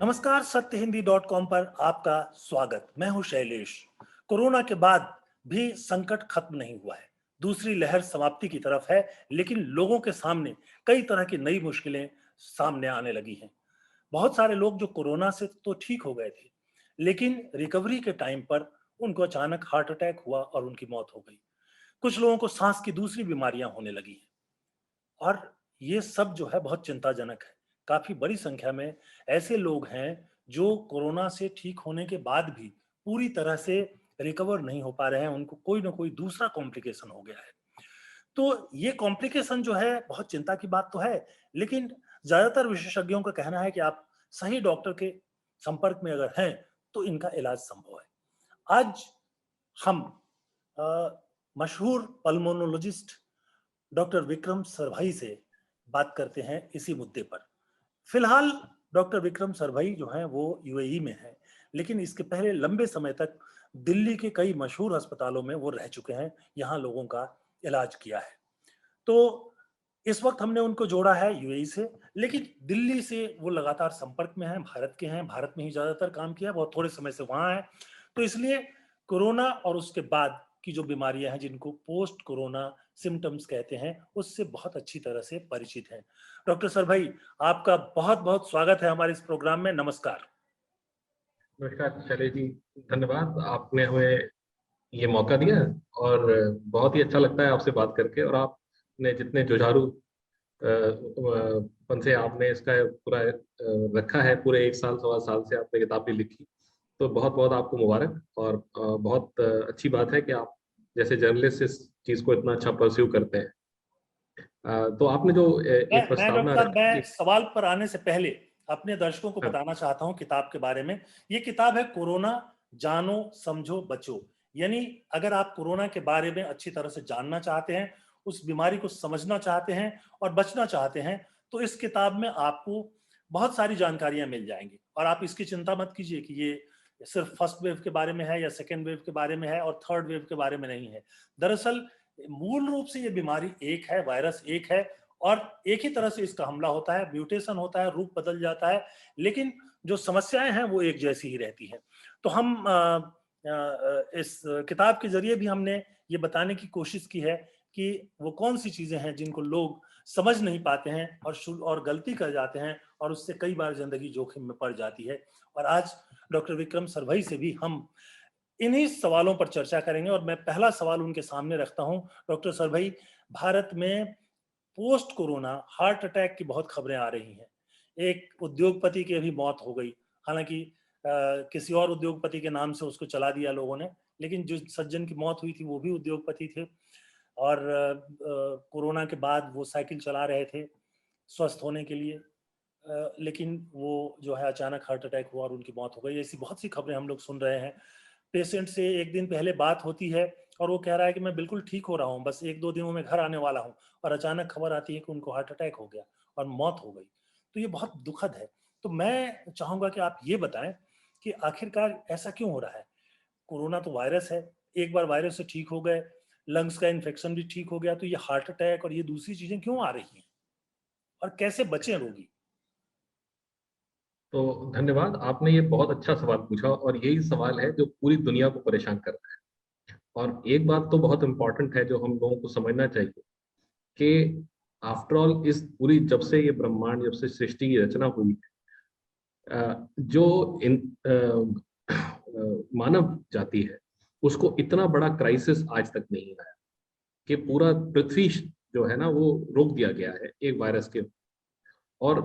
नमस्कार, सत्यहिंदी.com पर आपका स्वागत। मैं हूं शैलेश। कोरोना के बाद भी संकट खत्म नहीं हुआ है। दूसरी लहर समाप्ति की तरफ है, लेकिन लोगों के सामने कई तरह की नई मुश्किलें सामने आने लगी हैं। बहुत सारे लोग जो कोरोना से तो ठीक हो गए थे, लेकिन रिकवरी के टाइम पर उनको अचानक हार्ट अटैक हुआ और उनकी मौत हो गई। कुछ लोगों को सांस की दूसरी बीमारियां होने लगी हैं। और ये सब जो है बहुत चिंताजनक है। काफ़ी बड़ी संख्या में ऐसे लोग हैं जो कोरोना से ठीक होने के बाद भी पूरी तरह से रिकवर नहीं हो पा रहे हैं, उनको कोई ना कोई दूसरा कॉम्प्लिकेशन हो गया है। तो ये कॉम्प्लिकेशन जो है बहुत चिंता की बात तो है, लेकिन ज़्यादातर विशेषज्ञों का कहना है कि आप सही डॉक्टर के संपर्क में अगर हैं, तो इनका इलाज संभव है। आज हम अ, मशहूर पल्मोनोलॉजिस्ट डॉक्टर विक्रम सरभाई से बात करते हैं इसी मुद्दे पर। फिलहाल डॉक्टर विक्रम सरभाई जो हैं वो यूएई में हैं, लेकिन इसके पहले लंबे समय तक दिल्ली के कई मशहूर अस्पतालों में वो रह चुके हैं, यहाँ लोगों का इलाज किया है। तो इस वक्त हमने उनको जोड़ा है यूएई से, लेकिन दिल्ली से वो लगातार संपर्क में हैं, भारत के हैं, भारत में ही ज़्यादातर काम किया, बहुत थोड़े समय से वहाँ हैं। तो इसलिए कोरोना और उसके बाद की जो बीमारियां हैं जिनको पोस्ट कोरोना सिम्टम्स कहते हैं, उससे बहुत अच्छी तरह से परिचित हैं। डॉक्टर सर भाई, आपका बहुत बहुत स्वागत है हमारे इस प्रोग्राम में। नमस्कार। नमस्कार शैलेश जी, धन्यवाद। आपने हमें ये मौका दिया और बहुत ही अच्छा लगता है आपसे बात करके। और आपने जितने जुझारू पन से आपने इसका पूरा रखा है, पूरे 1 साल 1.25 साल से आपने किताब भी लिखी, तो बहुत बहुत आपको मुबारक। और बहुत अच्छी बात है कि आप जैसे जर्नलिस्ट इस चीज़ को इतना अच्छा परस्यू करते हैं। तो आपने जो एक मैं डॉक्टर प्रस्तावना साहब, रखी मैं है। सवाल पर आने से पहले अपने दर्शकों को हाँ, बताना चाहता हूं किताब के बारे में। ये किताब है कोरोना, जानो समझो बचो। यानी अगर आप कोरोना के बारे में अच्छी तरह से जानना चाहते हैं, उस बीमारी को समझना चाहते हैं और बचना चाहते हैं, तो इस किताब में आपको बहुत सारी जानकारियां मिल जाएंगी। और आप इसकी चिंता मत कीजिए कि ये सिर्फ फर्स्ट वेव के बारे में है या सेकेंड वेव के बारे में है और थर्ड वेव के बारे में नहीं है। दरअसल मूल रूप से ये बीमारी एक है, वायरस एक है, और एक ही तरह से इसका हमला होता है, म्यूटेशन होता है, रूप बदल जाता है, लेकिन जो समस्याएं हैं वो एक जैसी ही रहती हैं। तो हम इस किताब के जरिए भी हमने ये बताने की कोशिश की है कि वो कौन सी चीजें हैं जिनको लोग समझ नहीं पाते हैं और गलती कर जाते हैं, और उससे कई बार जिंदगी जोखिम में पड़ जाती है। और आज डॉक्टर विक्रम सरभई से भी हम इन्हीं सवालों पर चर्चा करेंगे, और मैं पहला सवाल उनके सामने रखता हूं। डॉक्टर सरभई, भारत में पोस्ट कोरोना हार्ट अटैक की बहुत खबरें आ रही हैं। एक उद्योगपति की अभी मौत हो गई, हालांकि किसी और उद्योगपति के नाम से उसको चला दिया लोगों ने, लेकिन जो सज्जन की मौत हुई थी वो भी उद्योगपति थे। और कोरोना के बाद वो साइकिल चला रहे थे स्वस्थ होने के लिए, लेकिन वो जो है अचानक हार्ट अटैक हुआ और उनकी मौत हो गई। ऐसी बहुत सी खबरें हम लोग सुन रहे हैं। पेशेंट से एक दिन पहले बात होती है और वो कह रहा है कि मैं बिल्कुल ठीक हो रहा हूँ, बस 1-2 दिनों में घर आने वाला हूँ, और अचानक खबर आती है कि उनको हार्ट अटैक हो गया और मौत हो गई। तो ये बहुत दुखद है। तो मैं चाहूंगा कि आप ये बताएं कि आखिरकार ऐसा क्यों हो रहा है। कोरोना तो वायरस है, एक बार वायरस से ठीक हो गए, लंग्स का इन्फेक्शन भी ठीक हो गया, तो ये हार्ट अटैक और ये दूसरी चीजें क्यों आ रही हैं और कैसे बचें रोगी। तो धन्यवाद। आपने ये बहुत अच्छा सवाल पूछा और यही सवाल है जो पूरी दुनिया को परेशान कर रहा है। और एक बात तो बहुत इंपॉर्टेंट है जो हम लोगों को समझना चाहिए कि आफ्टर ऑल इस पूरी जब से ये ब्रह्मांड, जब से सृष्टि की रचना हुई, जो इन मानव जाति है, उसको इतना बड़ा क्राइसिस आज तक नहीं आया कि पूरा पृथ्वी जो है ना वो रोक दिया गया है एक वायरस के। और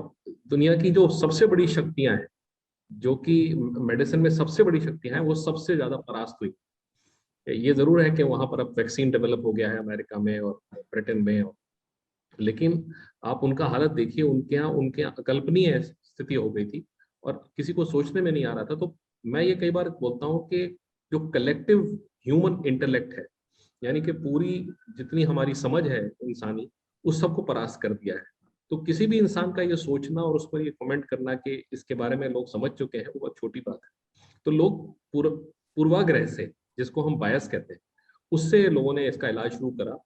दुनिया की जो सबसे बड़ी शक्तियां हैं, जो कि मेडिसिन में सबसे बड़ी शक्तियां हैं, वो सबसे ज्यादा परास्त हुई। ये जरूर है कि वहां पर अब वैक्सीन डेवलप हो गया है अमेरिका में और ब्रिटेन में, लेकिन आप उनका हालत देखिए, उनके यहाँ अकल्पनीय स्थिति हो गई थी और किसी को सोचने में नहीं आ रहा था। तो मैं ये कई बार बोलता हूँ कि जो कलेक्टिव ह्यूमन इंटेलेक्ट है, यानी कि पूरी जितनी हमारी समझ है इंसानी, उस सबको परास्त कर दिया है। तो किसी भी इंसान का ये सोचना और उस पर ये कमेंट करना कि इसके बारे में लोग समझ चुके हैं, वो बहुत छोटी बात है। तो लोग पूर्वाग्रह से, जिसको हम बायस कहते हैं, उससे लोगों ने इसका इलाज शुरू करा।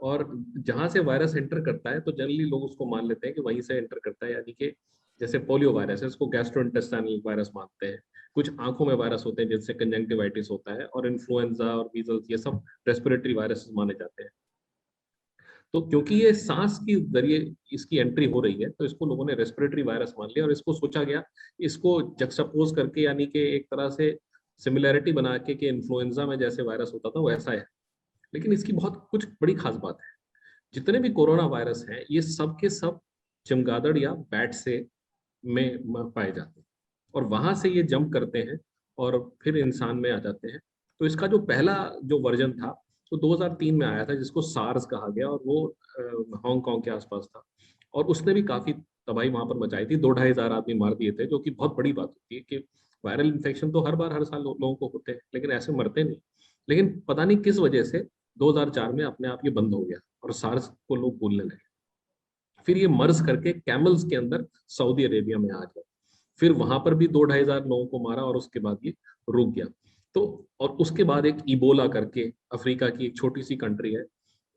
और जहां से वायरस एंटर करता है तो जनरली लोग उसको मान लेते हैं कि वहीं से एंटर करता है, यानी कि जैसे पोलियो वायरस है, इसको गैस्ट्रोइंटेस्टाइनल वायरस मानते हैं। कुछ आंखों में वायरस होते हैं जिनसे कंजंक्टिवाइटिस होता है, और इन्फ्लुएंजा और मीजल्स ये सब रेस्पिरेटरी वायरसेस माने जाते हैं। तो क्योंकि ये सांस के जरिए इसकी एंट्री हो रही है, तो इसको लोगों ने रेस्पिरेटरी वायरस मान लिया, और इसको सोचा गया, इसको जक्सटापोज करके, यानी कि एक तरह से सिमिलैरिटी बना के कि इन्फ्लुएंजा में जैसे वायरस होता था वैसा है। लेकिन इसकी बहुत कुछ बड़ी खास बात है, जितने भी कोरोना वायरस हैं ये सब के सब चमगादड़ या बैट से में पाए जाते हैं, और वहां से ये जंप करते हैं और फिर इंसान में आ जाते हैं। तो इसका जो पहला जो वर्जन था वो 2003 में आया था, जिसको सार्स कहा गया, और वो हांगकांग के आसपास था, और उसने भी काफी तबाही वहां पर मचाई थी। 2-2.5 हजार आदमी मार दिए थे, जो कि बहुत बड़ी बात होती है कि वायरल इन्फेक्शन तो हर बार हर साल लोगों को होते हैं, लेकिन ऐसे मरते नहीं। लेकिन पता नहीं किस वजह से 2004 में अपने आप ये बंद हो गया और सार्स को लोग भूलने लगे। फिर ये मर्ज करके कैमल्स के अंदर सऊदी अरेबिया में आ गया, फिर वहां पर भी 2-2.5 हजार लोगों को मारा, और उसके बाद ये रुक गया। तो और उसके बाद एक इबोला करके, अफ्रीका की एक छोटी सी कंट्री है,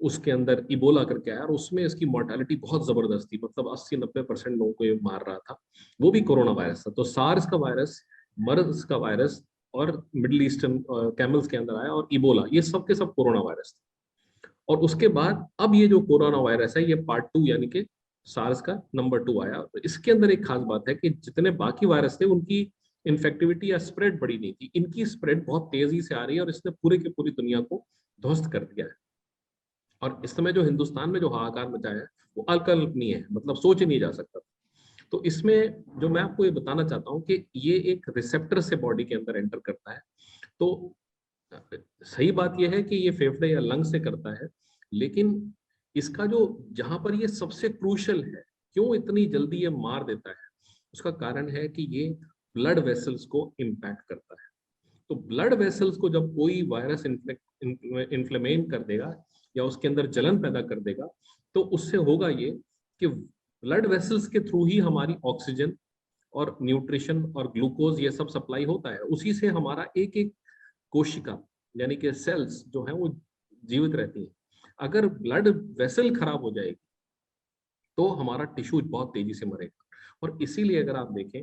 उसके अंदर इबोला करके आया, और उसमें इसकी मोर्टेलिटी बहुत जबरदस्त थी, मतलब 80-90% लोगों को ये मार रहा था। वो भी कोरोना वायरस था। तो सार्स का वायरस, मर्स का वायरस, और मिडिल ईस्टर्न कैमल्स के अंदर आया, और इबोला, ये सब के सब कोरोना वायरस थे। और उसके बाद अब ये जो कोरोना वायरस है, ये पार्ट 2 यानी कि सार्स का नंबर 2 आया। तो इसके अंदर एक खास बात है कि जितने बाकी वायरस थे उनकी इन्फेक्टिविटी या स्प्रेड बड़ी नहीं थी, इनकी स्प्रेड बहुत तेजी से आ रही है, और इसने पूरे की पूरी दुनिया को ध्वस्त कर दिया है। और इस समय जो हिंदुस्तान में जो हाहाकार मचाया है वो अकल्पनीय है, मतलब सोच ही नहीं जा सकता। तो इसमें जो मैं आपको ये बताना चाहता हूँ कि ये एक रिसेप्टर से बॉडी के अंदर एंटर करता है। तो सही बात यह है कि ये फेफड़े या लंग से करता है, लेकिन इसका जो जहां पर ये सबसे क्रूशल है, क्यों इतनी जल्दी ये मार देता है, उसका कारण है कि ये ब्लड वेसल्स को इम्पैक्ट करता है। तो ब्लड वेसल्स को जब कोई वायरस इन्फ्लेमेट कर देगा या उसके अंदर जलन पैदा कर देगा, तो उससे होगा ये कि ब्लड वेसल्स के थ्रू ही हमारी ऑक्सीजन और न्यूट्रिशन और ग्लूकोज ये सब सप्लाई होता है। उसी से हमारा एक एक कोशिका यानी कि सेल्स जो है वो जीवित रहती है। अगर ब्लड वेसल खराब हो जाएगी तो हमारा टिश्यू बहुत तेजी से मरेगा। और इसीलिए अगर आप देखें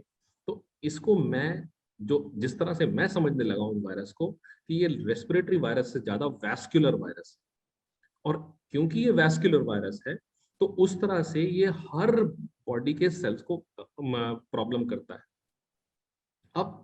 तो इसको मैं जो जिस तरह से मैं समझने लगा हूं वायरस को, कि ये रेस्पिरेटरी वायरस से ज्यादा वैस्कुलर वायरस है। और क्योंकि ये वैस्कुलर वायरस है तो उस तरह से ये हर बॉडी के सेल्स को प्रॉब्लम करता है। अब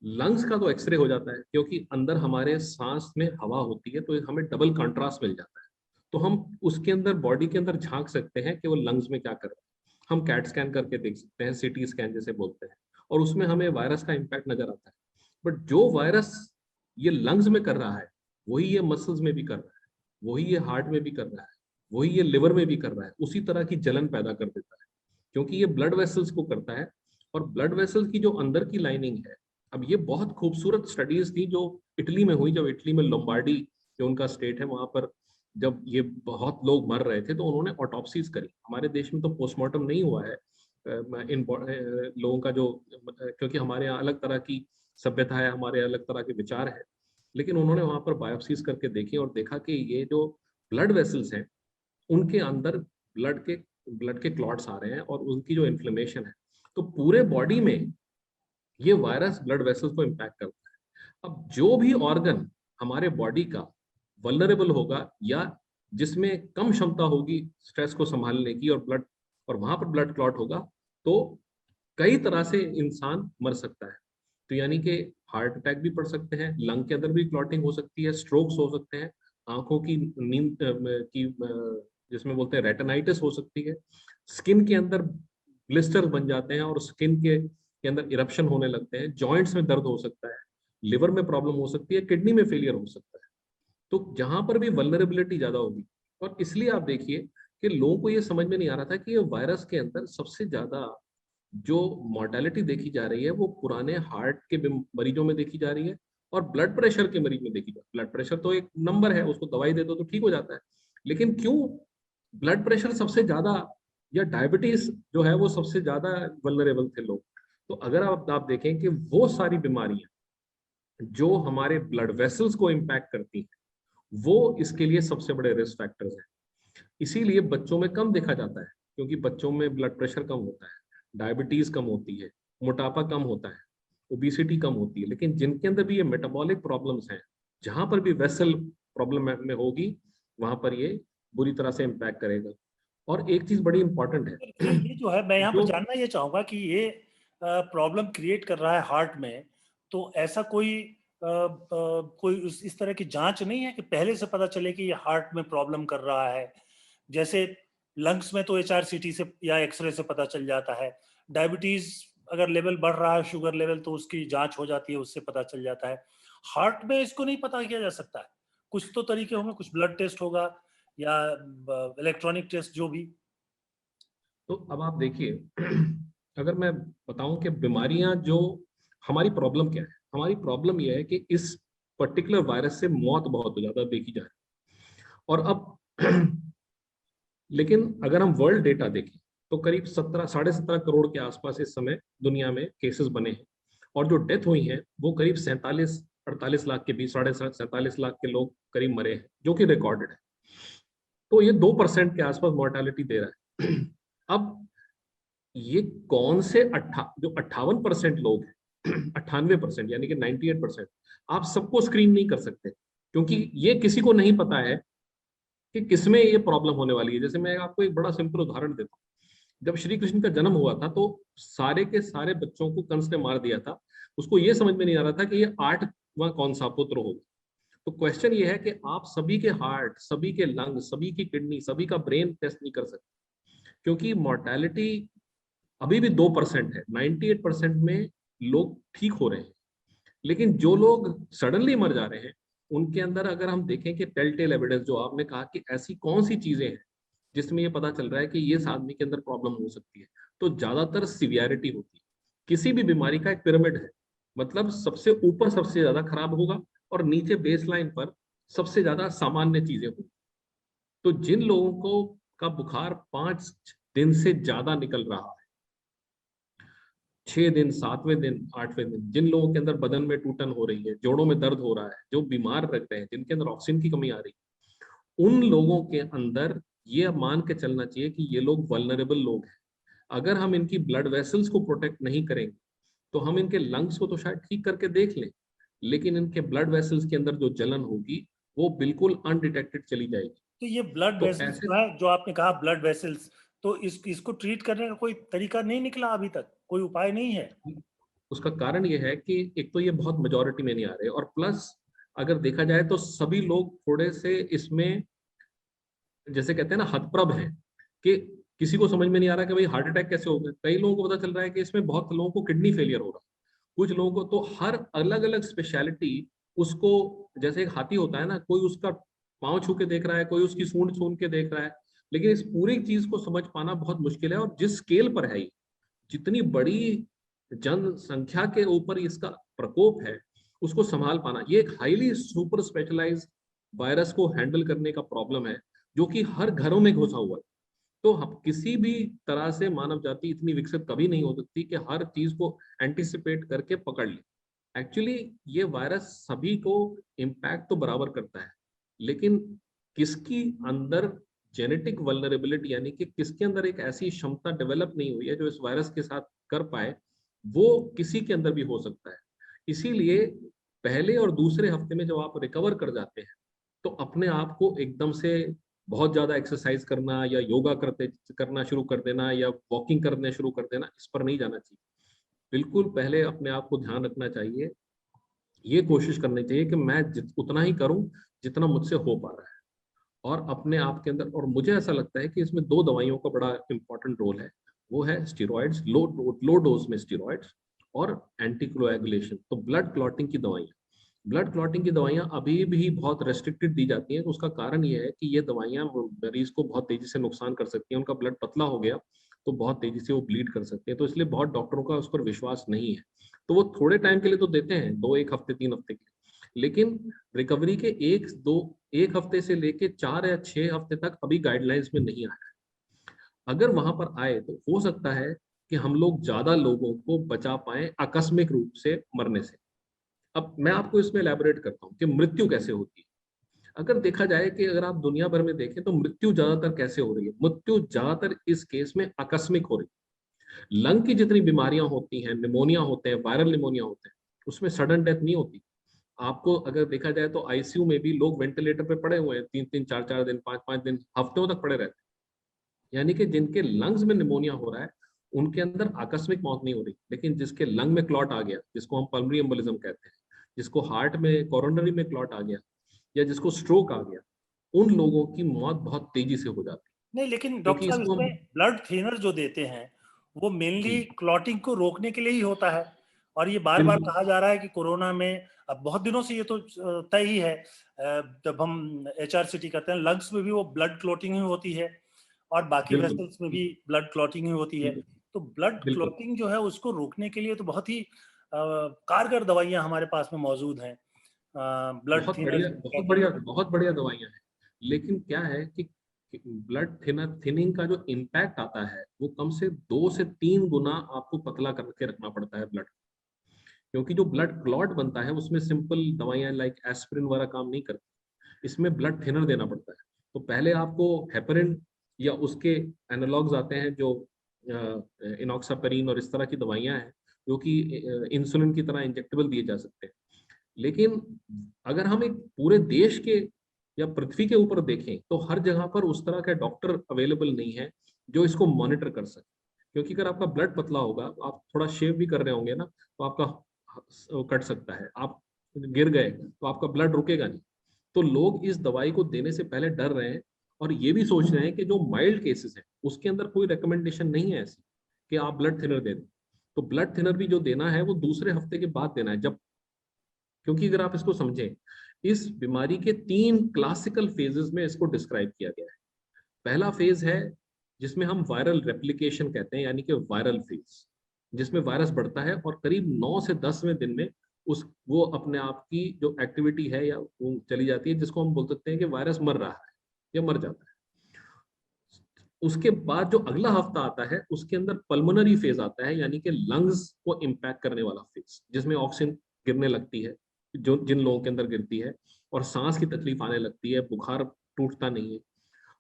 लंग्स का तो एक्सरे हो जाता है, क्योंकि अंदर हमारे सांस में हवा होती है, तो हमें डबल कंट्रास्ट मिल जाता है। तो हम उसके अंदर बॉडी के अंदर झांक सकते हैं कि वो लंग्स में क्या कर रहा है। हम कैट स्कैन करके देख सकते हैं, सीटी स्कैन जैसे बोलते हैं, और उसमें हमें वायरस का इम्पैक्ट नजर आता है। बट जो वायरस ये लंग्स में कर रहा है वही ये मसल्स में भी कर रहा है, वही ये हार्ट में भी कर रहा है, वही ये लिवर में भी कर रहा है, उसी तरह की जलन पैदा कर देता है, क्योंकि ये ब्लड वेसल्स को करता है। और ब्लड वेसल्स की जो अंदर की लाइनिंग है, अब ये बहुत खूबसूरत स्टडीज थी जो इटली में हुई, जब इटली में लोम्बार्डी जो उनका स्टेट है वहां पर जब ये बहुत लोग मर रहे थे तो उन्होंने ऑटोप्सीज करी। हमारे देश में तो पोस्टमार्टम नहीं हुआ है इन लोगों का, जो क्योंकि हमारे यहाँ अलग तरह की सभ्यता है, हमारे अलग तरह के विचार है। लेकिन उन्होंने वहां पर बायोप्सीज करके देखी और देखा कि ये जो ब्लड वेसल्स हैं उनके अंदर ब्लड के क्लॉट्स आ रहे हैं, और उनकी जो इन्फ्लेमेशन है, तो पूरे बॉडी में ये वायरस ब्लड वेसल्स को इम्पैक्ट करता है। अब जो भी ऑर्गन हमारे बॉडी का वल्नरेबल होगा या जिसमें कम क्षमता होगी स्ट्रेस को संभालने की और वहां पर ब्लड क्लॉट होगा, तो कई तरह से इंसान मर सकता है। तो यानी कि हार्ट अटैक भी पड़ सकते हैं, लंग के अंदर भी क्लॉटिंग हो सकती है, स्ट्रोक्स हो सकते हैं, आंखों की नींद की जिसमें बोलते हैं रेटिनाइटिस हो सकती है, स्किन के अंदर ब्लिस्टर बन जाते हैं और स्किन के अंदर इरप्शन होने लगते हैं, जॉइंट्स में दर्द हो सकता है, लिवर में प्रॉब्लम हो सकती है, किडनी में फेलियर हो सकता है। तो जहां पर भी वल्नरेबिलिटी ज्यादा होगी, और इसलिए आप देखिए कि लोगों को ये समझ में नहीं आ रहा था कि ये वायरस के अंदर सबसे ज्यादा जो मोर्टेलिटी देखी जा रही है वो पुराने हार्ट के मरीजों में देखी जा रही है, और ब्लड प्रेशर के मरीज में देखी जा रही है। ब्लड प्रेशर तो एक नंबर है, उसको दवाई दे दो तो ठीक हो जाता है, लेकिन क्यों ब्लड प्रेशर सबसे ज्यादा या डायबिटीज जो है वो सबसे ज्यादा वल्नरेबल थे लोग। तो अगर आप देखें कि वो सारी बीमारियां जो हमारे ब्लड वेसल्स को इम्पैक्ट करती हैं वो इसके लिए सबसे बड़े रिस्क फैक्टर्स हैं। इसीलिए बच्चों में कम देखा जाता है, क्योंकि बच्चों में ब्लड प्रेशर कम होता है, डायबिटीज कम होती है, मोटापा कम होता है, ओबेसिटी कम होती है। लेकिन जिनके अंदर भी ये मेटाबॉलिक प्रॉब्लम्स हैं, जहां पर भी वेसल प्रॉब्लम में होगी, वहां पर ये बुरी तरह से इम्पैक्ट करेगा। और एक चीज बड़ी इंपॉर्टेंट है, ये जो है, मैं यहाँ पर जो जानना ये चाहूंगा कि ये प्रॉब्लम क्रिएट कर रहा है हार्ट में, तो ऐसा कोई इस तरह की जांच नहीं है कि पहले से पता चले कि ये हार्ट में प्रॉब्लम कर रहा है? जैसे लंग्स में तो HRCT से या एक्सरे से पता चल जाता है, डायबिटीज अगर लेवल बढ़ रहा है, शुगर लेवल, तो उसकी जांच हो जाती है, उससे पता चल जाता है। हार्ट में इसको नहीं पता किया जा सकता है? कुछ तो तरीके होंगे, कुछ ब्लड टेस्ट होगा या इलेक्ट्रॉनिक टेस्ट, जो भी। तो अब आप देखिए, अगर मैं बताऊं कि बीमारियां जो हमारी प्रॉब्लम क्या है, हमारी प्रॉब्लम यह है कि इस पर्टिकुलर वायरस से मौत बहुत ज्यादा देखी जा रही है। और अब लेकिन अगर हम वर्ल्ड डेटा देखें तो करीब 17-17.5 करोड़ के आसपास इस समय दुनिया में केसेस बने हैं, और जो डेथ हुई हैं वो करीब 47-48 लाख के बीच, 47.5 लाख के लोग करीब मरे हैं, जो कि रिकॉर्डेड है। तो ये 2% के आसपास मोर्टेलिटी दे रहा है। अब ये कौन से जो 58% लोग हैं, 98% यानी कि 98%, आप सबको स्क्रीन नहीं कर सकते, क्योंकि ये किसी को नहीं पता है कि किसमें ये प्रॉब्लम होने वाली है। जैसे मैं आपको एक बड़ा सिंपल उदाहरण देता हूँ। जब श्री कृष्ण का जन्म हुआ था तो सारे के सारे बच्चों को कंस ने मार दिया था। उसको ये समझ में नहीं आ रहा था कि ये 8वां कौन सा पुत्र होगा। तो क्वेश्चन ये है कि आप सभी के हार्ट, सभी के लंग, सभी की किडनी, सभी का ब्रेन टेस्ट नहीं कर सकते, क्योंकि मोर्टेलिटी अभी भी 2% है। 98% में लोग ठीक हो रहे हैं। लेकिन जो लोग सडनली मर जा रहे हैं, उनके अंदर अगर हम देखें कि टेल टेल एविडेंस, जो आपने कहा कि ऐसी कौन सी चीजें हैं जिसमें ये पता चल रहा है कि ये आदमी के अंदर प्रॉब्लम हो सकती है, तो ज्यादातर सिवियरिटी होती है। किसी भी बीमारी का एक पिरामिड है, मतलब सबसे ऊपर सबसे ज्यादा खराब होगा और नीचे बेसलाइन पर सबसे ज्यादा सामान्य चीजें होंगी। तो जिन लोगों को का बुखार 5 दिन से ज्यादा निकल रहा है, 6 दिन, 7वें दिन, 8वें दिन, जिन लोगों के अंदर बदन में टूटन हो रही है, जोड़ों में दर्द हो रहा है, जो बीमार रह रहे हैं, जिनके अंदर ऑक्सीजन की कमी आ रही है, उन लोगों के अंदर ये मान के चलना चाहिए कि ये लोग वल्नरेबल लोग हैं। अगर हम इनकी ब्लड वेसल्स को प्रोटेक्ट नहीं करेंगे, तो हम इनके लंग्स को तो शायद ठीक करके देख लें, लेकिन इनके ब्लड वेसल्स के अंदर जो जलन होगी वो बिल्कुल अनडिटेक्टेड चली जाएगी। तो ये ब्लड तो वेसल्स ऐसे जो है, जो आपने कहा ब्लड वेसल्स, तो इसको ट्रीट करने का कोई तरीका नहीं निकला अभी तक? कोई उपाय नहीं है? उसका कारण ये है कि एक तो ये बहुत मेजोरिटी में नहीं आ रहे, और प्लस अगर देखा जाए तो सभी लोग थोड़े से इसमें, जैसे कहते हैं ना, हतप्रभ है, कि किसी को समझ में नहीं आ रहा कि भाई हार्ट अटैक कैसे हो गया। कई लोगों को पता चल रहा है कि इसमें बहुत लोगों को किडनी फेलियर हो रहा है, कुछ लोगों को तो हर अलग अलग स्पेशलिटी उसको, जैसे एक हाथी होता है ना, कोई उसका पाँव छू के देख रहा है, कोई उसकी सूंड छून के देख रहा है, लेकिन इस पूरी चीज को समझ पाना बहुत मुश्किल है। और जिस स्केल पर है ये, जितनी बड़ी जनसंख्या के ऊपर इसका प्रकोप है, उसको संभाल पाना, ये एक हाईली सुपर स्पेशलाइज्ड वायरस को हैंडल करने का प्रॉब्लम है, जो कि हर घरों में घुसा हुआ है। तो हम किसी भी तरह से मानव जाति इतनी विकसित कभी नहीं हो सकती कि हर चीज को एंटिसिपेट करके पकड़ ले। एक्चुअली ये वायरस सभी को इम्पैक्ट तो बराबर करता है, लेकिन किसकी अंदर जेनेटिक वल्नरेबिलिटी, यानी कि किसके अंदर एक ऐसी क्षमता डेवलप नहीं हुई है जो इस वायरस के साथ कर पाए, वो किसी के अंदर भी हो सकता है। इसीलिए पहले और दूसरे हफ्ते में जब आप रिकवर कर जाते हैं, तो अपने आप को एकदम से बहुत ज्यादा एक्सरसाइज करना या योगा करना शुरू कर देना या वॉकिंग करने शुरू कर देना, इस पर नहीं जाना चाहिए। बिल्कुल पहले अपने आप को ध्यान रखना चाहिए, ये कोशिश करनी चाहिए कि मैं उतना ही करूं जितना मुझसे हो पा रहा है। और अपने आप के अंदर, और मुझे ऐसा लगता है कि इसमें 2 दवाइयों का बड़ा इंपॉर्टेंट रोल है। वो है स्टीरॉइड्स, लो डोज में स्टीरॉइड्स, और एंटीकोएगुलेशन, तो ब्लड क्लॉटिंग की दवाइयाँ। ब्लड क्लॉटिंग की दवाइयाँ अभी भी बहुत रेस्ट्रिक्टेड दी जाती हैं। तो उसका कारण ये है कि ये दवाइयाँ मरीज को बहुत तेजी से नुकसान कर सकती हैं। उनका ब्लड पतला हो गया तो बहुत तेजी से वो ब्लीड कर सकते हैं, तो इसलिए बहुत डॉक्टरों का उस पर विश्वास नहीं है। तो वो थोड़े टाइम के लिए तो देते हैं, 1 हफ्ते 3 हफ्ते के लिए, लेकिन रिकवरी के 1 हफ्ते से लेके 4 या 6 हफ्ते तक अभी गाइडलाइंस में नहीं आया है। अगर वहां पर आए तो हो सकता है कि हम लोग ज्यादा लोगों को बचा पाए आकस्मिक रूप से मरने से। अब मैं आपको इसमें एलैबोरेट करता हूँ कि मृत्यु कैसे होती है। अगर देखा जाए कि अगर आप दुनिया भर में देखें तो मृत्यु ज्यादातर कैसे हो रही है, मृत्यु ज्यादातर इस केस में आकस्मिक हो रही है। लंग की जितनी बीमारियां होती हैं, निमोनिया होते हैं, वायरल निमोनिया होते हैं, उसमें सडन डेथ नहीं होती। आपको अगर देखा जाए तो आईसीयू में भी लोग वेंटिलेटर पे पड़े हुए हैं 3-3 4-4 दिन, 5-5 दिन, हफ्तों तक पड़े रहते हैं। यानी कि जिनके लंग्स में निमोनिया हो रहा है उनके अंदर आकस्मिक मौत नहीं हो रही, लेकिन जिसके लंग में क्लॉट आ गया, जिसको हम पल्मोनरी एम्बोलिज्म कहते हैं, जिसको हार्ट में कोरोनरी में क्लॉट आ गया या जिसको स्ट्रोक आ गया, उन लोगों की मौत बहुत तेजी से हो जाती है। नहीं, लेकिन डॉक्टर क्योंकि साहब इसको इसमें हम ब्लड थिनर जो देते हैं वो जी मेनली क्लॉटिंग को रोकने के लिए ही होता है। और ये बार बार बिल्कुल कहा जा रहा है कि कोरोना में, अब बहुत दिनों से ये तो तय ही है, जब हम HRCT करते हैं लंग्स में भी वो ब्लड क्लॉटिंग ही होती है और बाकी बिल्कुल वेसल्स में भी ब्लड क्लॉटिंग ही होती है। बिल्कुल तो ब्लड बिल्कुल क्लॉटिंग जो है उसको रोकने के लिए तो बहुत ही कारगर दवाइयां हमारे पास में मौजूद हैं, ब्लड थिनर जिनको कहते हैं। बहुत बढ़िया दवाइयां हैं। लेकिन क्या है कि ब्लड थिनिंग का जो इम्पैक्ट आता है वो कम से 2 से 3 गुना आपको पतला करके रखना पड़ता है ब्लड। क्योंकि जो ब्लड क्लॉट बनता है उसमें सिंपल दवाइयां लाइक एस्पिरिन वगैरह काम नहीं करती, इसमें ब्लड थिनर देना पड़ता है। तो पहले आपको हेपरिन या उसके एनालॉग्स आते हैं जो इनॉक्सापेरिन और इस तरह की दवाइयां हैं जो कि इंसुलिन की तरह इंजेक्टेबल दिए जा सकते हैं। लेकिन अगर हम एक पूरे देश के या पृथ्वी के ऊपर देखें तो हर जगह पर उस तरह के डॉक्टर अवेलेबल नहीं है जो इसको मॉनिटर कर सके। क्योंकि अगर आपका ब्लड पतला होगा, आप थोड़ा शेव भी कर रहे होंगे ना, तो आपका कट सकता है, आप गिर गए तो आपका ब्लड रुकेगा नहीं। तो लोग इस दवाई को देने से पहले डर रहे हैं और ये भी सोच रहे हैं कि जो माइल्ड केसेस हैं उसके अंदर कोई रिकमेंडेशन नहीं है ऐसी कि आप ब्लड थिनर दे दें। तो ब्लड थिनर भी जो देना है वो दूसरे हफ्ते के बाद देना है जब, क्योंकि अगर आप इसको समझें, इस बीमारी के 3 क्लासिकल फेजेस में इसको डिस्क्राइब किया गया है। पहला फेज है जिसमें हम वायरल रेप्लिकेशन कहते हैं, यानी कि वायरल फेज, जिसमें वायरस बढ़ता है और करीब 9 से 10वें दिन में उस वो अपने आप की जो एक्टिविटी है या वो चली जाती है, जिसको हम बोल सकते हैं कि वायरस मर रहा है या मर जाता है। उसके बाद जो अगला हफ्ता आता है उसके अंदर पल्मोनरी फेज आता है, यानी कि लंग्स को इम्पैक्ट करने वाला फेज, जिसमें ऑक्सीजन गिरने लगती है, जो जिन लोगों के अंदर गिरती है, और सांस की तकलीफ आने लगती है, बुखार टूटता नहीं है।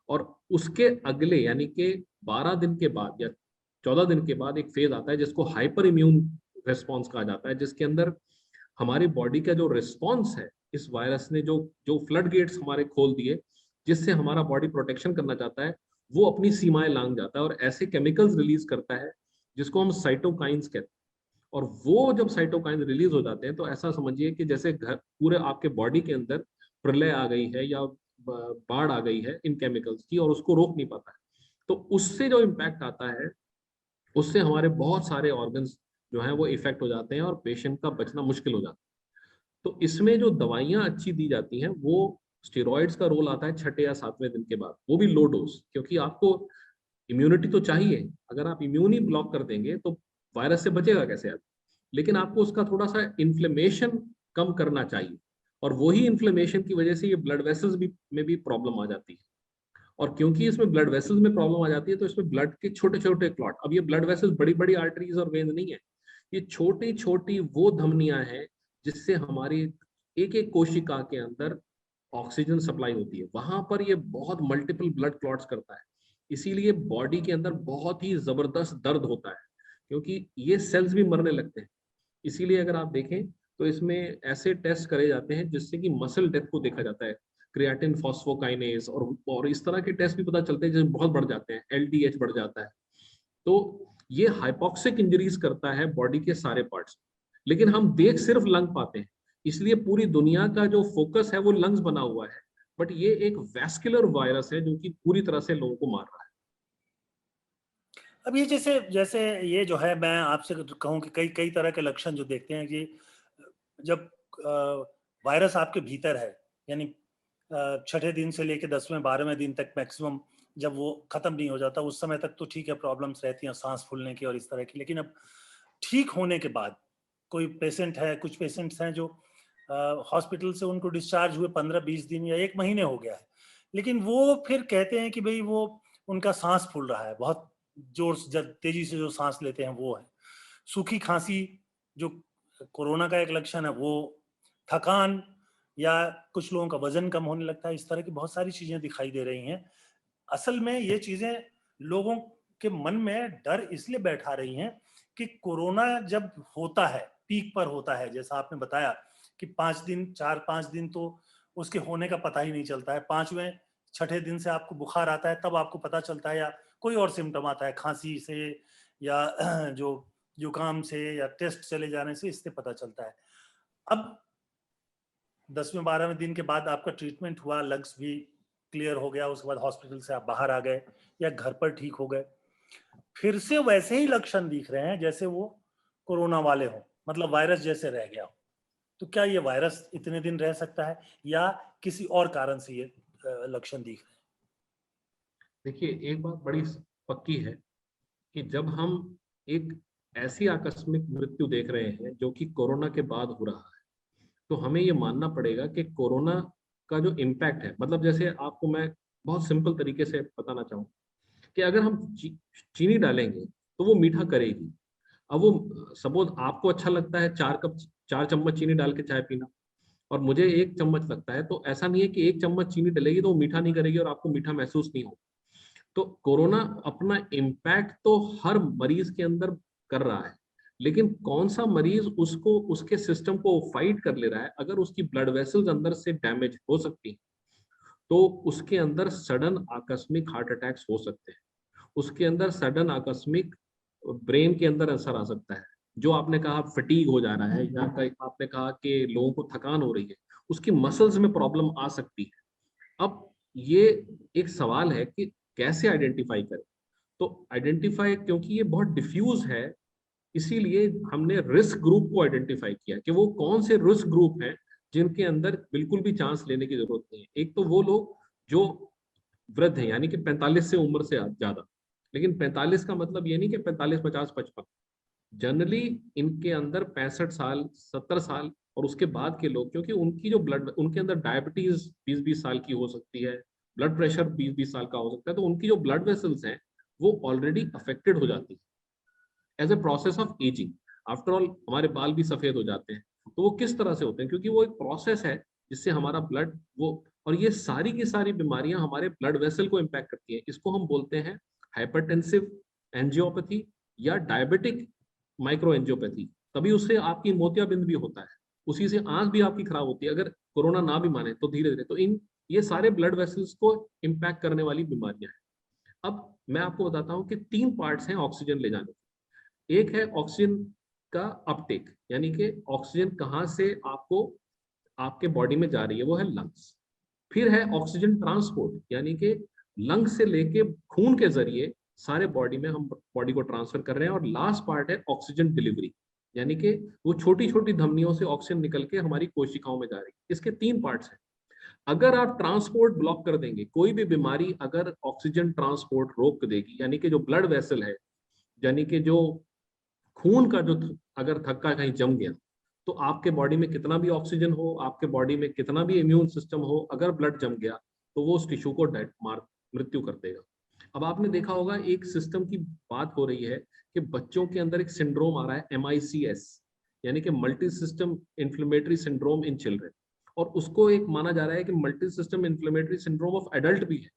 और उसके अगले यानी कि 12 दिन के बाद या 14 दिन के बाद एक फेज आता है जिसको हाइपर इम्यून रेस्पॉन्स कहा जाता है, जिसके अंदर हमारी बॉडी का जो रिस्पॉन्स है, इस वायरस ने जो जो फ्लड गेट्स हमारे खोल दिए, जिससे हमारा बॉडी प्रोटेक्शन करना चाहता है, वो अपनी सीमाएं लांघ जाता है और ऐसे केमिकल्स रिलीज करता है जिसको हम साइटोकाइंस कहते हैं। और वो जब साइटोकाइन रिलीज हो जाते हैं तो ऐसा समझिए कि जैसे घर पूरे आपके बॉडी के अंदर प्रलय आ गई है या बाढ़ आ गई है इन केमिकल्स की और उसको रोक नहीं पाता है। तो उससे जो इम्पैक्ट आता है उससे हमारे बहुत सारे ऑर्गन्स जो हैं वो इफेक्ट हो जाते हैं और पेशेंट का बचना मुश्किल हो जाता है। तो इसमें जो दवाइयां अच्छी दी जाती हैं वो स्टेरॉइड्स का रोल आता है 6 या 7वें दिन के बाद, वो भी लो डोज, क्योंकि आपको इम्यूनिटी तो चाहिए। अगर आप इम्यून ही ब्लॉक कर देंगे तो वायरस से बचेगा कैसे आदमी। लेकिन आपको उसका थोड़ा सा इन्फ्लेमेशन कम करना चाहिए, और वही इन्फ्लेमेशन की वजह से ये ब्लड वेसल्स भी में भी प्रॉब्लम आ जाती है। और क्योंकि इसमें ब्लड वेसल्स में प्रॉब्लम आ जाती है तो इसमें ब्लड के छोटे छोटे क्लॉट, अब ये ब्लड वेसल्स बड़ी बड़ी आर्टरीज और वेन्स नहीं है, ये छोटी छोटी वो धमनियां हैं जिससे हमारी एक एक कोशिका के अंदर ऑक्सीजन सप्लाई होती है, वहां पर ये बहुत मल्टीपल ब्लड क्लॉट्स करता है। इसीलिए बॉडी के अंदर बहुत ही जबरदस्त दर्द होता है, क्योंकि ये सेल्स भी मरने लगते हैं। इसीलिए अगर आप देखें तो इसमें ऐसे टेस्ट करे जाते हैं जिससे कि मसल डेथ को देखा जाता है, क्रिएटिन फॉस्फोकाइनेज और इस तरह के टेस्ट भी पता चलते हैं, जिसमें बहुत बढ़ जाते हैं, एलडीएच बढ़ जाता है। तो ये हाइपोक्सिक इंजरीज करता है बॉडी के सारे पार्ट्स, लेकिन हम देख सिर्फ लंग पाते हैं, इसलिए पूरी दुनिया का जो फोकस है वो लंग्स बना हुआ है। बट ये एक वैस्कुलर वायरस है जो कि पूरी तरह से लोगों को मार रहा है। अब ये जैसे जैसे ये जो है, मैं आपसे कहूँ कि कई कई तरह के लक्षण जो देखते हैं कि जब वायरस आपके भीतर है, यानी 6ठे दिन से लेके 10वें 12वें दिन तक मैक्सिमम, जब वो खत्म नहीं हो जाता उस समय तक तो ठीक है, प्रॉब्लम्स रहती हैं सांस फूलने की और इस तरह की। लेकिन अब ठीक होने के बाद कोई पेशेंट है, कुछ पेशेंट्स हैं जो हॉस्पिटल से उनको डिस्चार्ज हुए 15-20 दिन या 1 महीने हो गया है, लेकिन वो फिर कहते हैं कि भाई वो उनका सांस फूल रहा है, बहुत जोर से जब तेजी से जो सांस लेते हैं वो है, सूखी खांसी जो कोरोना का एक लक्षण है वो, थकान, या कुछ लोगों का वजन कम होने लगता है, इस तरह की बहुत सारी चीजें दिखाई दे रही हैं। असल में ये चीजें लोगों के मन में डर इसलिए बैठा रही हैं कि कोरोना जब होता है, पीक पर होता है, जैसा आपने बताया कि 5 दिन, 4-5 दिन तो उसके होने का पता ही नहीं चलता है। 5वें, 6ठे दिन से आपको बुखार आता है, तब आपको पता चलता है, या कोई और सिम्पटम आता है, खांसी से या जो जुकाम से या टेस्ट चले जाने से, इससे पता चलता है। अब 10वें 12वें दिन के बाद आपका ट्रीटमेंट हुआ, लंग्स भी क्लियर हो गया, उसके बाद हॉस्पिटल से आप बाहर आ गए या घर पर ठीक हो गए, फिर से वैसे ही लक्षण दिख रहे हैं जैसे वो कोरोना वाले हों, मतलब वायरस जैसे रह गया हो। तो क्या ये वायरस इतने दिन रह सकता है या किसी और कारण से ये लक्षण दिख रहे हैं? देखिए, एक बात बड़ी पक्की है कि जब हम एक ऐसी आकस्मिक मृत्यु देख रहे हैं जो कि कोरोना के बाद हो रहा है, तो हमें ये मानना पड़ेगा कि कोरोना का जो इम्पैक्ट है, मतलब जैसे आपको मैं बहुत सिंपल तरीके से बताना चाहूँ कि अगर हम चीनी डालेंगे तो वो मीठा करेगी। अब वो सपोज आपको अच्छा लगता है 4 चम्मच चीनी डाल के चाय पीना, और मुझे 1 चम्मच लगता है, तो ऐसा नहीं है कि 1 चम्मच चीनी डलेगी तो वो मीठा नहीं करेगी और आपको मीठा महसूस नहीं होगा। तो कोरोना अपना इम्पैक्ट तो हर मरीज के अंदर कर रहा है, लेकिन कौन सा मरीज उसको उसके सिस्टम को फाइट कर ले रहा है, अगर उसकी ब्लड वेसल्स अंदर से डैमेज हो सकती है तो उसके अंदर सडन आकस्मिक हार्ट अटैक्स हो सकते हैं, उसके अंदर सडन आकस्मिक ब्रेन के अंदर असर आ सकता है। जो आपने कहा फटीग हो जा रहा है, या आपने कहा कि लोगों को थकान हो रही है, उसकी मसल्स में प्रॉब्लम आ सकती है। अब ये एक सवाल है कि कैसे आइडेंटिफाई करें। तो आइडेंटिफाई, क्योंकि ये बहुत डिफ्यूज है, इसीलिए हमने रिस्क ग्रुप को आइडेंटिफाई किया कि वो कौन से रिस्क ग्रुप हैं जिनके अंदर बिल्कुल भी चांस लेने की जरूरत नहीं है। एक तो वो लोग जो वृद्ध हैं, यानी कि 45 से उम्र से ज्यादा, लेकिन 45 का मतलब ये नहीं कि 45, 50, 55। जनरली इनके अंदर 65 साल, 70 साल और उसके बाद के लोग, क्योंकि उनकी जो ब्लड, उनके अंदर डायबिटीज 20-20 साल की हो सकती है, ब्लड प्रेशर 20-20 साल का हो सकता है, तो उनकी जो ब्लड वेसल्स हैं वो ऑलरेडी अफेक्टेड हो जाती है as a process of ageing. After all हमारे बाल भी सफेद हो जाते हैं, तो वो किस तरह से होते हैं, क्योंकि वो एक प्रोसेस है जिससे हमारा ब्लड वो, और ये सारी की सारी बीमारियां हमारे ब्लड वेसल को इम्पैक्ट करती हैं। इसको हम बोलते हैं हाइपरटेंसिव एंजियोपैथी या डायबिटिक माइक्रो एंजियोपैथी। तभी उससे आपकी मोतियाबिंद भी होता है, उसी से आंख भी आपकी खराब होती है, अगर कोरोना ना भी माने तो धीरे धीरे। तो इन ये सारे ब्लड वेसल्स को इम्पैक्ट करने वाली बीमारियां हैं। अब मैं आपको बताता हूँ कि 3 पार्ट्स हैं ऑक्सीजन ले जाने के। एक है ऑक्सीजन का अपटेक, यानी कि ऑक्सीजन कहाँ से आपको आपके बॉडी में जा रही है, वो है लंग्स। फिर है ऑक्सीजन ट्रांसपोर्ट, यानी कि लंग से लेके खून के जरिए सारे बॉडी में हम बॉडी को ट्रांसफर कर रहे हैं। और लास्ट पार्ट है ऑक्सीजन डिलीवरी, यानी कि वो छोटी छोटी धमनियों से ऑक्सीजन निकल के हमारी कोशिकाओं में जा रही है। इसके 3 पार्ट्स हैं। अगर आप ट्रांसपोर्ट ब्लॉक कर देंगे, कोई भी बीमारी अगर ऑक्सीजन ट्रांसपोर्ट रोक देगी, यानी कि जो ब्लड वेसल है, यानी कि जो खून का जो अगर थक्का कहीं जम गया, तो आपके बॉडी में कितना भी ऑक्सीजन हो, आपके बॉडी में कितना भी इम्यून सिस्टम हो, अगर ब्लड जम गया तो वो उस टिश्यू को डेड मार मृत्यु कर देगा। अब आपने देखा होगा एक सिस्टम की बात हो रही है कि बच्चों के अंदर एक सिंड्रोम आ रहा है MICS, यानी कि multi system inflammatory syndrome in children, और उसको एक माना जा रहा है कि multi system inflammatory syndrome of adult भी है।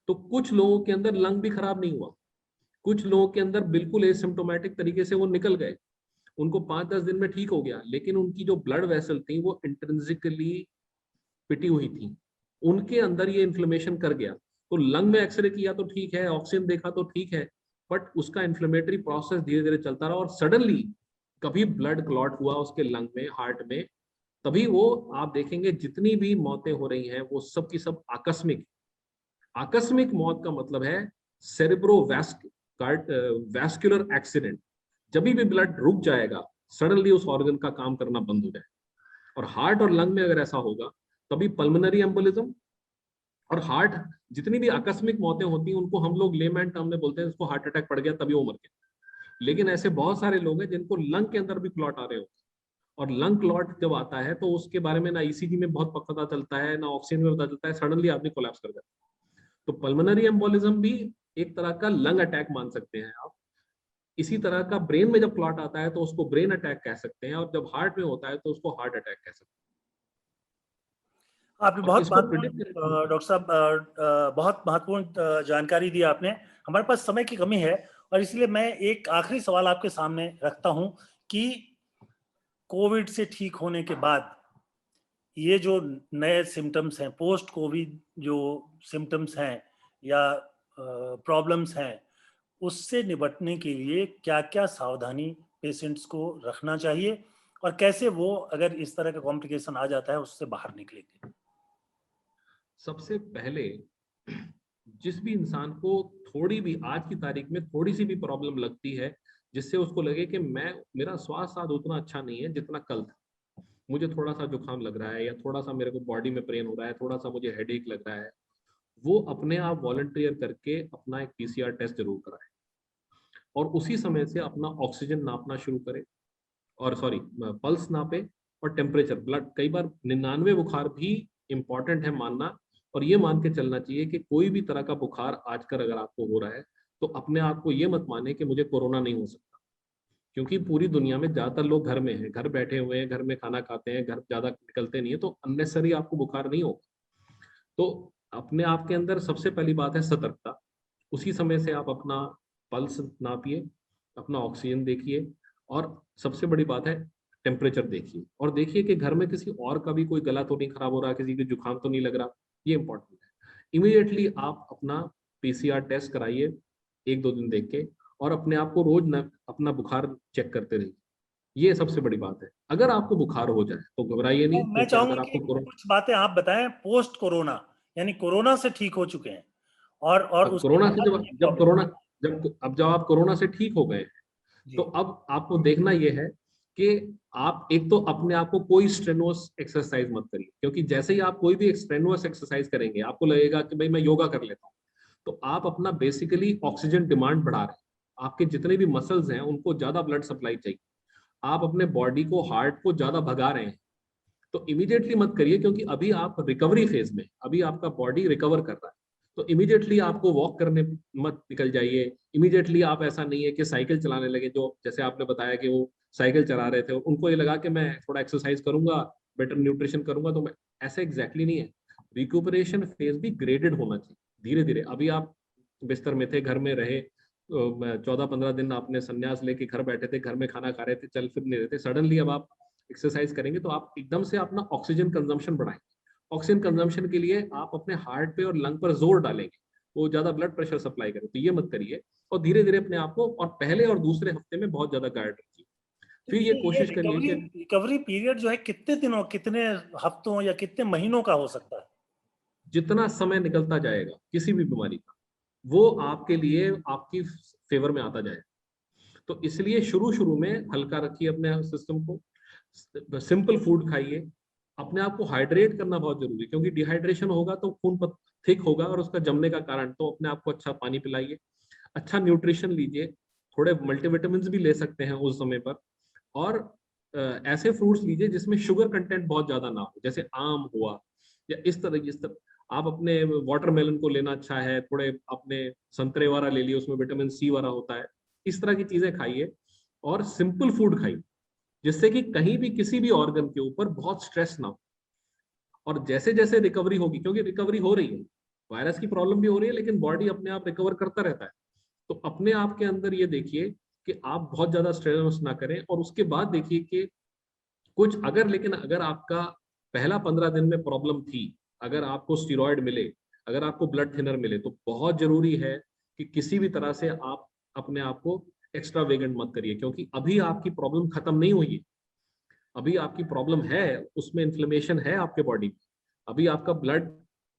तो कुछ लोगों के अंदर लंग भी खराब नहीं हुआ, कुछ लोगों के अंदर बिल्कुल एसिम्प्टोमेटिक तरीके से वो निकल गए, उनको 5-10 दिन में ठीक हो गया, लेकिन उनकी जो ब्लड वेसल थी वो इंट्रिंसिकली पिटी हुई थी, उनके अंदर ये इन्फ्लेमेशन कर गया। तो लंग में एक्सरे किया तो ठीक है, ऑक्सीजन देखा तो ठीक है, बट उसका इन्फ्लेमेटरी प्रोसेस धीरे धीरे चलता रहा और सडनली कभी ब्लड क्लॉट हुआ उसके लंग में, हार्ट में, तभी वो आप देखेंगे जितनी भी मौतें हो रही हैं वो सब की सब आकस्मिक। आकस्मिक मौत का मतलब है वैस्कुलर एक्सीडेंट। जब भी ब्लड रुक जाएगा, सडनली उस ऑर्गन का काम करना बंद हो जाए। और हार्ट और लंग में अगर ऐसा होगा तभी पल्मोनरी एम्बोलिज्म और हार्ट, जितनी भी आकस्मिक मौतें होती हैं उनको हम लोग लेमैन टर्म में बोलते हैं उसको हार्ट अटैक पड़ गया तभी वो मर गया। लेकिन ऐसे बहुत सारे लोग हैं जिनको लंग के अंदर भी क्लॉट आ रहे होते हैं, और लंग क्लॉट जब आता है तो उसके बारे में ना ECG में बहुत पता चलता है, ना ऑक्सीजन में पता चलता है, सडनली आदमी कोलैप्स कर जाता है। तो पल्मोनरी एम्बोलिज्म भी एक तरह का लंग अटैक मान सकते हैं आप। इसी तरह का ब्रेन में जब क्लॉट आता है तो उसको ब्रेन अटैक कह सकते हैं, और जब हार्ट में होता है तो उसको हार्ट अटैक कह सकते आपने हैं। और बहुत इसको महत्वपूर्ण प्रिडिक्ट, डॉक्टर साहब बहुत महत्वपूर्ण जानकारी दी आपने। हमारे पास समय की कमी है और इसलिए मैं एक आखिरी सवाल आपके सामने रखता हूं कि कोविड से ठीक होने के बाद ये जो नए सिम्टम्स हैं, पोस्ट कोविड जो सिम्टम्स हैं या प्रॉब्लम्स हैं, उससे निपटने के लिए क्या-क्या सावधानी पेशेंट्स को रखना चाहिए और कैसे वो अगर इस तरह का कॉम्प्लिकेशन आ जाता है उससे बाहर निकलेंगे? सबसे पहले जिस भी इंसान को थोड़ी भी आज की तारीख में थोड़ी सी भी प्रॉब्लम लगती है, जिससे उसको लगे कि मैं मेरा स्वास्थ्य आज उतना अच्छा नहीं है जितना कल था, मुझे थोड़ा सा जुकाम लग रहा है या थोड़ा सा मेरे को बॉडी में पेन हो रहा है, थोड़ा सा मुझे हेडेक लग रहा है, वो अपने आप वॉलंटियर करके अपना एक पीसीआर टेस्ट जरूर कराए और उसी समय से अपना ऑक्सीजन नापना शुरू करे और सॉरी पल्स नापे और टेम्परेचर ब्लड। कई बार 99 बुखार भी इंपॉर्टेंट है मानना, और ये मान के चलना चाहिए कि कोई भी तरह का बुखार आजकल अगर आपको हो रहा है तो अपने आप को ये मत माने कि मुझे कोरोना नहीं हो सकता, क्योंकि पूरी दुनिया में ज्यादातर लोग घर में हैं, घर बैठे हुए हैं, घर में खाना खाते हैं, घर ज्यादा निकलते नहीं है, तो अननेसरी आपको बुखार नहीं होगा। तो अपने आप के अंदर सबसे पहली बात है सतर्कता। उसी समय से आप अपना पल्स नापिए, अपना ऑक्सीजन देखिए और सबसे बड़ी बात है टेम्परेचर देखिए, और देखिए कि घर में किसी और का भी कोई गला तो नहीं खराब हो रहा, किसी के जुकाम तो नहीं लग रहा, ये इंपॉर्टेंट है। इमीडिएटली आप अपना पीसीआर टेस्ट कराइए 1-2 दिन देख के, और अपने आप को रोज न अपना बुखार चेक करते रहिए। ये सबसे बड़ी बात है। अगर आपको बुखार हो जाए तो घबराइए नहीं, मैं क्योंकि चाहूंगा अगर कि आपको कोरोना, कुछ बातें आप बताएं पोस्ट कोरोना, यानी कोरोना से ठीक हो चुके हैं और अब उसके कोरोना से बाद जब ये जब प्रॉब्लम। कोरोना जब अब जब आप कोरोना से ठीक हो गए, तो जी, अब आपको देखना यह है कि आप एक तो अपने आप को कोई स्ट्रेनुअस एक्सरसाइज मत करिए, क्योंकि जैसे ही आप कोई भी स्ट्रेनुअस एक्सरसाइज करेंगे आपको लगेगा कि भाई मैं योगा कर लेता हूँ, तो आप अपना बेसिकली ऑक्सीजन डिमांड बढ़ा रहे हैं। आपके जितने भी मसल्स हैं उनको ज्यादा ब्लड सप्लाई चाहिए, आप अपने बॉडी को, हार्ट को ज्यादा भगा रहे हैं। तो इमीडिएटली मत करिए, क्योंकि अभी आप रिकवरी फेज में, अभी आपका बॉडी रिकवर कर रहा है। तो इमीडिएटली आपको वॉक करने मत निकल जाइए। इमीडिएटली आप, ऐसा नहीं है कि साइकिल चलाने लगे, जो जैसे आपने बताया कि वो साइकिल चला रहे थे और उनको ये लगा कि मैं थोड़ा एक्सरसाइज करूंगा, बेटर न्यूट्रिशन करूंगा तो मैं, ऐसा एग्जैक्टली नहीं है। रिक्यूपरेशन फेज भी ग्रेडेड होना चाहिए, धीरे धीरे। अभी आप बिस्तर में थे, घर में रहे, 14-15 दिन आपने संन्यास लेके घर बैठे थे, घर में खाना खा रहे थे, चल फिर नहीं रहे थे, सडनली अब आप एक्सरसाइज करेंगे तो आप एकदम से अपना ऑक्सीजन कंजम्पशन बढ़ाएंगे। ऑक्सीजन कंजम्पशन के लिए आप अपने हार्ट पे और लंग पर जोर डालेंगे, वो ज्यादा ब्लड प्रेशर सप्लाई करे, तो ये मत करिए। और धीरे धीरे अपने आप को, और पहले और दूसरे हफ्ते में बहुत ज्यादा गाइड रखिए। तो फिर ये ये कोशिश करिए रिकवरी कि रिकवरी पीरियड जो है कितने दिनों, कितने हफ्तों या कितने महीनों का हो सकता है? जितना समय निकलता जाएगा किसी भी बीमारी का, वो आपके लिए, आपकी फेवर में आता जाएगा। तो इसलिए शुरू शुरू में हल्का रखिए अपने सिस्टम को, सिंपल फूड खाइए, अपने आप को हाइड्रेट करना बहुत जरूरी है, क्योंकि डिहाइड्रेशन होगा तो खून थिक होगा और उसका जमने का कारण, तो अपने आप को अच्छा पानी पिलाइए, अच्छा न्यूट्रिशन लीजिए, थोड़े मल्टीविटामिन भी ले सकते हैं उस समय पर, और ऐसे फ्रूट्स लीजिए जिसमें शुगर कंटेंट बहुत ज्यादा ना हो, जैसे आम हुआ, या इस तरह आप अपने वाटरमेलन को लेना अच्छा है, थोड़े अपने संतरे वाला ले लिए, उसमें विटामिन सी वाला होता है। इस तरह की चीजें खाइए और सिंपल फूड खाइए, जिससे कि कहीं भी किसी भी ऑर्गन के ऊपर बहुत स्ट्रेस ना हो। और जैसे जैसे रिकवरी होगी, क्योंकि रिकवरी हो रही है, वायरस की प्रॉब्लम भी हो रही है, लेकिन बॉडी अपने आप रिकवर करता रहता है। तो अपने आप के अंदर ये देखिए कि आप बहुत ज्यादा स्ट्रेस ना करें, और उसके बाद देखिए कि कुछ अगर, लेकिन अगर आपका पहला 15 दिन में प्रॉब्लम थी, अगर आपको स्टीरॉयड मिले, अगर आपको ब्लड थिनर मिले, तो बहुत जरूरी है कि किसी भी तरह से आप अपने आप को एक्स्ट्रा वेगेंट मत करिए, क्योंकि अभी आपकी प्रॉब्लम खत्म नहीं हुई है। अभी आपकी प्रॉब्लम है, उसमें इन्फ्लेमेशन है आपके बॉडी में, अभी आपका ब्लड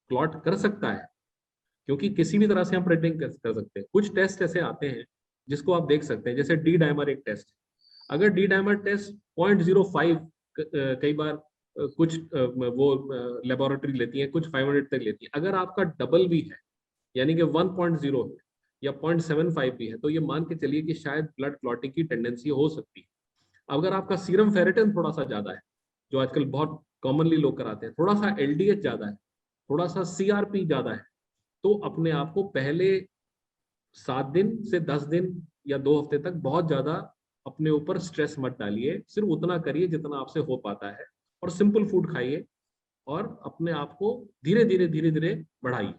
क्लॉट कर सकता है, क्योंकि किसी भी तरह से हम प्रेडिक्ट कर सकते हैं। कुछ टेस्ट ऐसे आते हैं जिसको आप देख सकते हैं, जैसे डी डाइमर एक टेस्ट। अगर डी डाइमर टेस्ट 0.05, कई बार कुछ वो लेबोरेटरी लेती है, कुछ 500 तक लेती है, अगर आपका डबल भी है, यानी कि 1.0 है या 0.75 भी है, तो ये मान के चलिए कि शायद ब्लड क्लॉटिंग की टेंडेंसी हो सकती है। अगर आपका सीरम फेरेटिन थोड़ा सा ज्यादा है, जो आजकल बहुत कॉमनली लोग कराते हैं, थोड़ा सा एलडीएच ज्यादा है, थोड़ा सा सीआरपी ज्यादा है, तो अपने आप को पहले 7 दिन से 10 दिन या 2 हफ्ते तक बहुत ज्यादा अपने ऊपर स्ट्रेस मत डालिए, सिर्फ उतना करिए जितना आपसे हो पाता है, और सिंपल फूड खाइए और अपने आप को धीरे धीरे बढ़ाइए।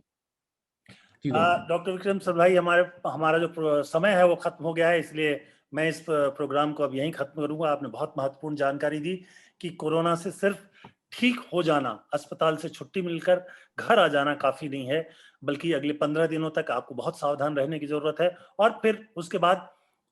जी डॉक्टर। डॉक्टर विक्रम सर भाई, हमारा जो समय है वो खत्म हो गया है, इसलिए मैं इस प्रोग्राम को अब यहीं खत्म करूंगा। आपने बहुत महत्वपूर्ण जानकारी दी कि कोरोना से सिर्फ ठीक हो जाना, अस्पताल से छुट्टी मिलकर घर आ जाना काफी नहीं है, बल्कि अगले 15 दिनों तक आपको बहुत सावधान रहने की जरूरत है, और फिर उसके बाद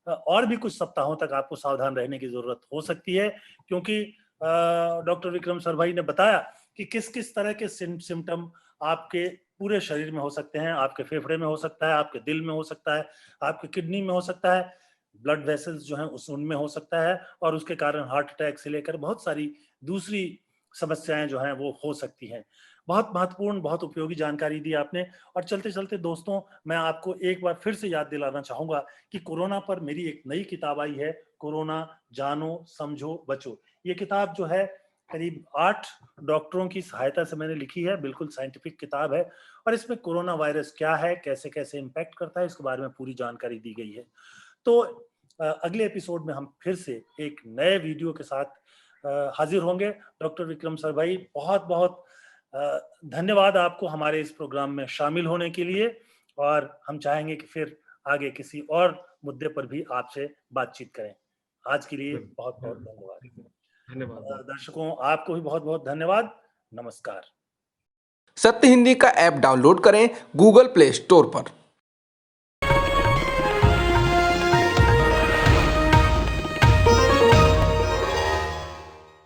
और भी कुछ सप्ताहों तक आपको सावधान रहने की जरूरत हो सकती है, क्योंकि डॉक्टर विक्रम सर भाई ने बताया कि किस किस तरह के सिम्टम आपके पूरे शरीर में हो सकते हैं। आपके फेफड़े में हो सकता है, आपके दिल में हो सकता है, आपके किडनी में हो सकता है, ब्लड वेसल्स जो हैं उनमें हो सकता है, और उसके कारण हार्ट अटैक से लेकर बहुत सारी दूसरी समस्याएं जो हैं वो हो सकती हैं। बहुत महत्वपूर्ण, बहुत उपयोगी जानकारी दी आपने। और चलते चलते दोस्तों, मैं आपको एक बार फिर से याद दिलाना चाहूंगा कि कोरोना पर मेरी एक नई किताब आई है, कोरोना जानो समझो बचो। ये किताब जो है करीब 8 डॉक्टरों की सहायता से मैंने लिखी है, बिल्कुल साइंटिफिक किताब है, और इसमें कोरोना वायरस क्या है, कैसे कैसे इम्पैक्ट करता है, इसके बारे में पूरी जानकारी दी गई है। तो अगले एपिसोड में हम फिर से एक नए वीडियो के साथ हाजिर होंगे। डॉक्टर विक्रम सर भाई, बहुत बहुत धन्यवाद आपको हमारे इस प्रोग्राम में शामिल होने के लिए, और हम चाहेंगे कि फिर आगे किसी और मुद्दे पर भी आपसे बातचीत करें। आज के लिए बहुत बहुत धन्यवाद। धन्यवाद। दर्शकों, आपको भी बहुत बहुत धन्यवाद। नमस्कार। सत्य हिंदी का ऐप डाउनलोड करें गूगल प्ले स्टोर पर।